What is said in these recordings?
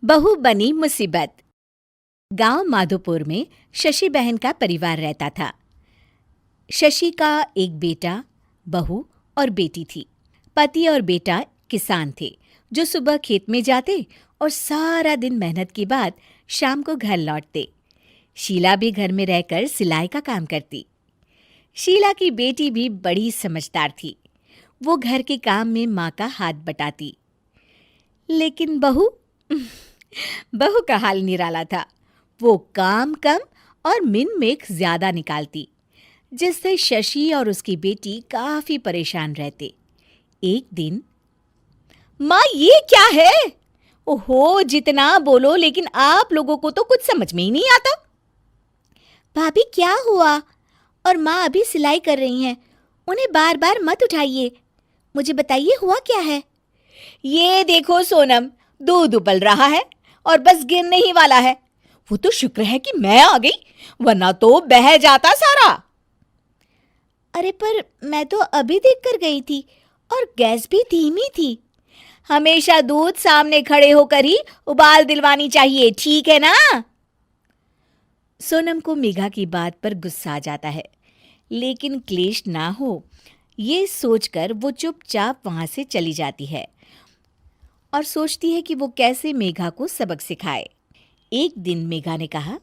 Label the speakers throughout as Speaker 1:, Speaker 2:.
Speaker 1: बहू बनी मुसीबत। गांव माधोपुर में शशि बहन का परिवार रहता था। शशि का एक बेटा, बहू और बेटी थी। पति और बेटा किसान थे जो सुबह खेत में जाते और सारा दिन मेहनत के बाद शाम को घर लौटते। शीला भी घर में रहकर सिलाई का काम करती। शीला की बेटी भी बड़ी समझदार थी। वो घर के काम में माँ का हाथ बटाती। लेकिन बहू का हाल निराला था। वो काम कम और मिन मेख ज्यादा निकालती, जिससे शशि और उसकी बेटी काफी परेशान रहते। एक दिन, माँ ये क्या है? ओहो, जितना बोलो लेकिन आप लोगों को तो कुछ समझ में ही नहीं आता। भाभी क्या हुआ? और माँ अभी सिलाई कर रही हैं, उन्हें बार बार मत उठाइए। मुझे बताइए हुआ क्या है? ये देखो सोनम, दूध उबल रहा है और बस गिरने ही वाला है। वो तो शुक्र है कि मैं आ गई, वरना तो बह जाता सारा। अरे पर मैं तो अभी देख कर गई थी और गैस भी धीमी थी। हमेशा दूध सामने खड़े होकर ही उबाल दिलवानी चाहिए, ठीक है ना? सोनम को मेघा की बात पर गुस्सा आ जाता है, लेकिन क्लेश ना हो ये सोचकर वो चुपचाप वहां से चली जाती है और सोचती है कि वो कैसे मेघा को सबक सिखाए। एक दिन मेघा ने कहा,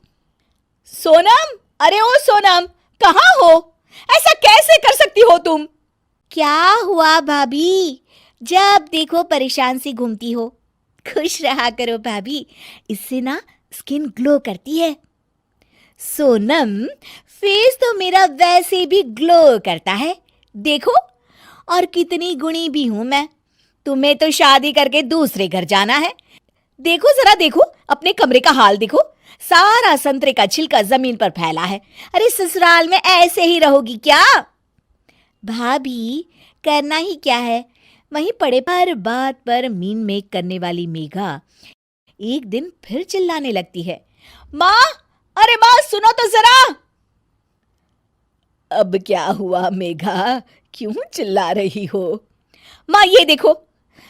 Speaker 1: सोनम, अरे ओ सोनम, कहाँ हो? ऐसा कैसे कर सकती हो तुम? क्या हुआ भाभी? जब देखो परेशान सी घूमती हो। खुश रहा करो भाभी, इससे ना स्किन ग्लो करती है। सोनम, फेस तो मेरा वैसे भी ग्लो करता है, देखो। और कितनी गुणी भी हूं मैं। तुम्हें तो शादी करके दूसरे घर जाना है। देखो जरा, देखो अपने कमरे का हाल देखो, सारा संतरे का छिलका जमीन पर फैला है। अरे ससुराल में ऐसे ही रहोगी क्या? भाभी करना ही क्या है, वहीं पड़े। हर बात पर मीन मेक करने वाली मेघा एक दिन फिर चिल्लाने लगती है, माँ, अरे माँ सुनो तो जरा। अब क्या हुआ मेघा, क्यों चिल्ला रही हो? माँ ये देखो,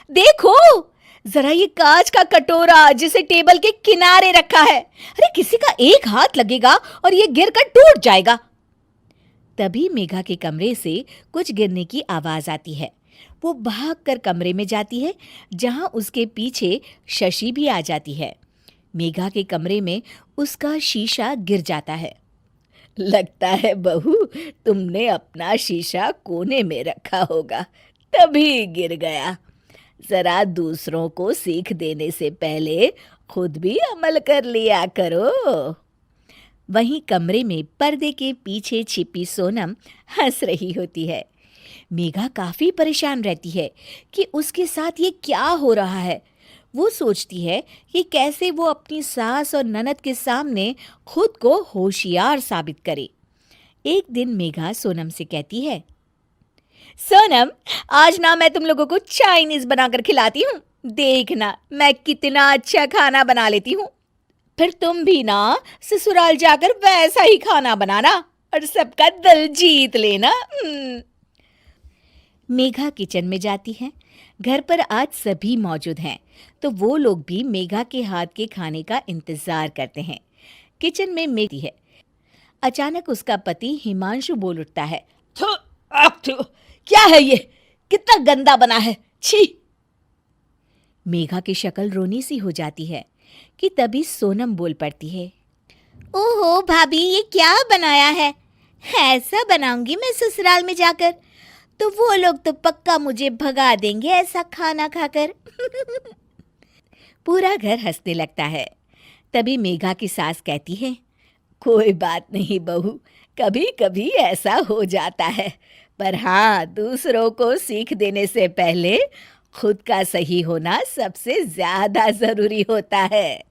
Speaker 1: देखो जरा, ये कांच का कटोरा जिसे टेबल के किनारे रखा है। अरे किसी का एक हाथ लगेगा और ये गिरकर टूट जाएगा। तभी मेघा के कमरे से कुछ गिरने की आवाज आती है। वो भागकर कमरे में जाती है, जहां उसके पीछे शशि भी आ जाती है। मेघा के कमरे में उसका शीशा गिर जाता है। लगता है बहू, तुमने अपना शीशा कोने में रखा होगा, तभी गिर गया। जरा दूसरों को सीख देने से पहले खुद भी अमल कर लिया करो। वहीं कमरे में पर्दे के पीछे छिपी सोनम हंस रही होती है। मेघा काफी परेशान रहती है कि उसके साथ ये क्या हो रहा है। वो सोचती है कि कैसे वो अपनी सास और ननद के सामने खुद को होशियार साबित करे। एक दिन मेघा सोनम से कहती है, सोनम, आज ना मैं तुम लोगों को चाइनीज बनाकर खिलाती हूँ। देखना मैं कितना अच्छा खाना बना लेती हूँ। फिर तुम भी ना ससुराल जाकर वैसा ही खाना बनाना और सबका दिल जीत लेना। मेघा किचन में जाती है। घर पर आज सभी मौजूद हैं, तो वो लोग भी मेघा के हाथ के खाने का इंतजार करते हैं। किचन में मेघा है। अचानक उसका पति हिमांशु बोल उठता है, थू, थू, क्या है ये? कितना गंदा बना है, छी! मेघा की शक्ल रोनी सी हो जाती है कि तभी सोनम बोल पड़ती है, ओहो भाभी, ये क्या बनाया है? ऐसा बनाऊंगी मैं ससुराल में जाकर, तो वो लोग तो पक्का मुझे भगा देंगे ऐसा खाना खाकर। पूरा घर हंसने लगता है। तभी मेघा की सास कहती है, कोई बात नहीं बहू, कभी कभी ऐसा हो जाता है, पर हाँ, दूसरों को सीख देने से पहले खुद का सही होना सबसे ज्यादा जरूरी होता है।